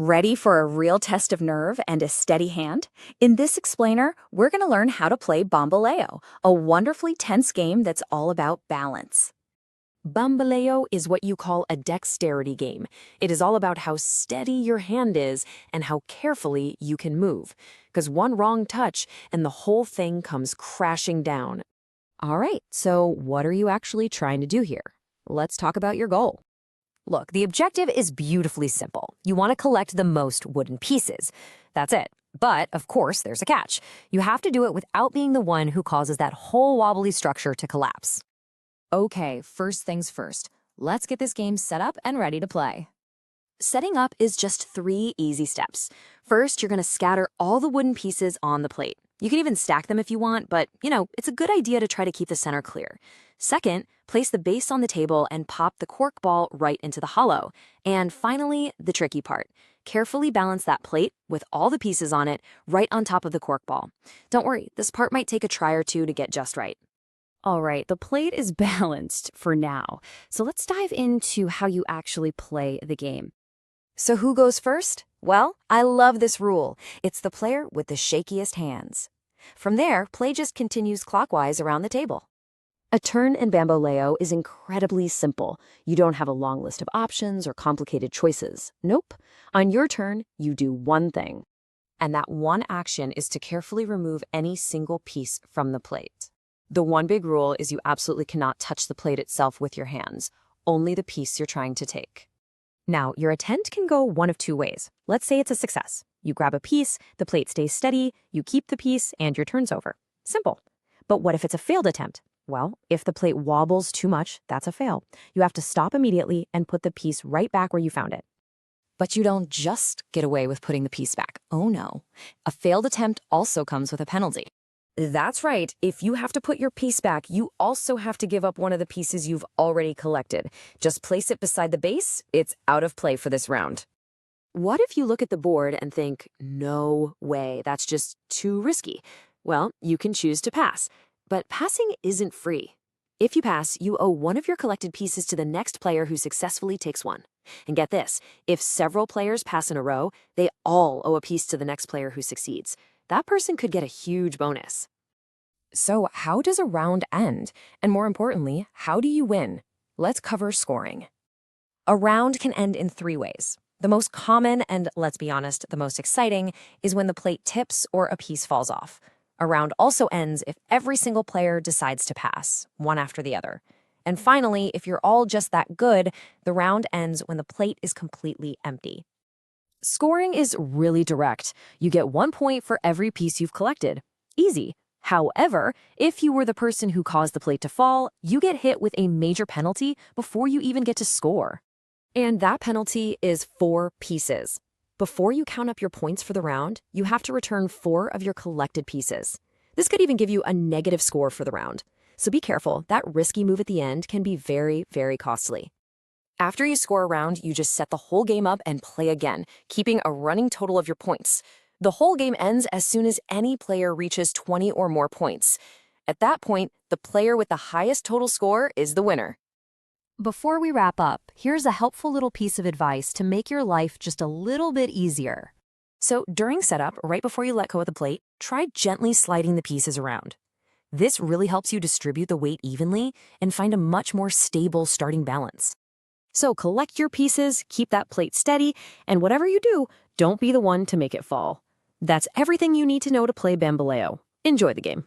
Ready for a real test of nerve and a steady hand? In this explainer, we're going to learn how to play Bamboleo, a wonderfully tense game that's all about balance. Bamboleo is what you call a dexterity game. It is all about how steady your hand is and how carefully you can move. Because one wrong touch and the whole thing comes crashing down. All right, so what are you actually trying to do here? Let's talk about your goal. Look, the objective is beautifully simple. You want to collect the most wooden pieces. That's it. But, of course, there's a catch. You have to do it without being the one who causes that whole wobbly structure to collapse. Okay, first things first. Let's get this game set up and ready to play. Setting up is just 3 easy steps. First, you're going to scatter all the wooden pieces on the plate. You can even stack them if you want, but, it's a good idea to try to keep the center clear. Second, place the base on the table and pop the cork ball right into the hollow. And finally, the tricky part. Carefully balance that plate with all the pieces on it right on top of the cork ball. Don't worry, this part might take a try or two to get just right. All right, the plate is balanced for now. So let's dive into how you actually play the game. So who goes first? Well, I love this rule. It's the player with the shakiest hands. From there, play just continues clockwise around the table. A turn in Bamboleo is incredibly simple. You don't have a long list of options or complicated choices. Nope. On your turn, you do one thing. And that one action is to carefully remove any single piece from the plate. The one big rule is you absolutely cannot touch the plate itself with your hands, only the piece you're trying to take. Now, your attempt can go one of 2 ways. Let's say it's a success. You grab a piece, the plate stays steady, you keep the piece, and your turn's over. Simple. But what if it's a failed attempt? Well, if the plate wobbles too much, that's a fail. You have to stop immediately and put the piece right back where you found it. But you don't just get away with putting the piece back. Oh no. A failed attempt also comes with a penalty. That's right. If you have to put your piece back, you also have to give up one of the pieces you've already collected. Just place it beside the base. It's out of play for this round. What if you look at the board and think, no way, that's just too risky? Well, you can choose to pass. But passing isn't free. If you pass, you owe one of your collected pieces to the next player who successfully takes one. And get this, if several players pass in a row, they all owe a piece to the next player who succeeds. That person could get a huge bonus. So how does a round end? And more importantly, how do you win? Let's cover scoring. A round can end in 3 ways. The most common, and let's be honest, the most exciting, is when the plate tips or a piece falls off. A round also ends if every single player decides to pass, one after the other. And finally, if you're all just that good, the round ends when the plate is completely empty. Scoring is really direct. You get 1 point for every piece you've collected. Easy. However, if you were the person who caused the plate to fall, you get hit with a major penalty before you even get to score. And that penalty is 4 pieces. Before you count up your points for the round, you have to return 4 of your collected pieces. This could even give you a negative score for the round. So be careful, that risky move at the end can be very, very costly. After you score a round, you just set the whole game up and play again, keeping a running total of your points. The whole game ends as soon as any player reaches 20 or more points. At that point, the player with the highest total score is the winner. Before we wrap up, here's a helpful little piece of advice to make your life just a little bit easier. So during setup, right before you let go of the plate, try gently sliding the pieces around. This really helps you distribute the weight evenly and find a much more stable starting balance. So collect your pieces, keep that plate steady, and whatever you do, don't be the one to make it fall. That's everything you need to know to play Bamboleo. Enjoy the game.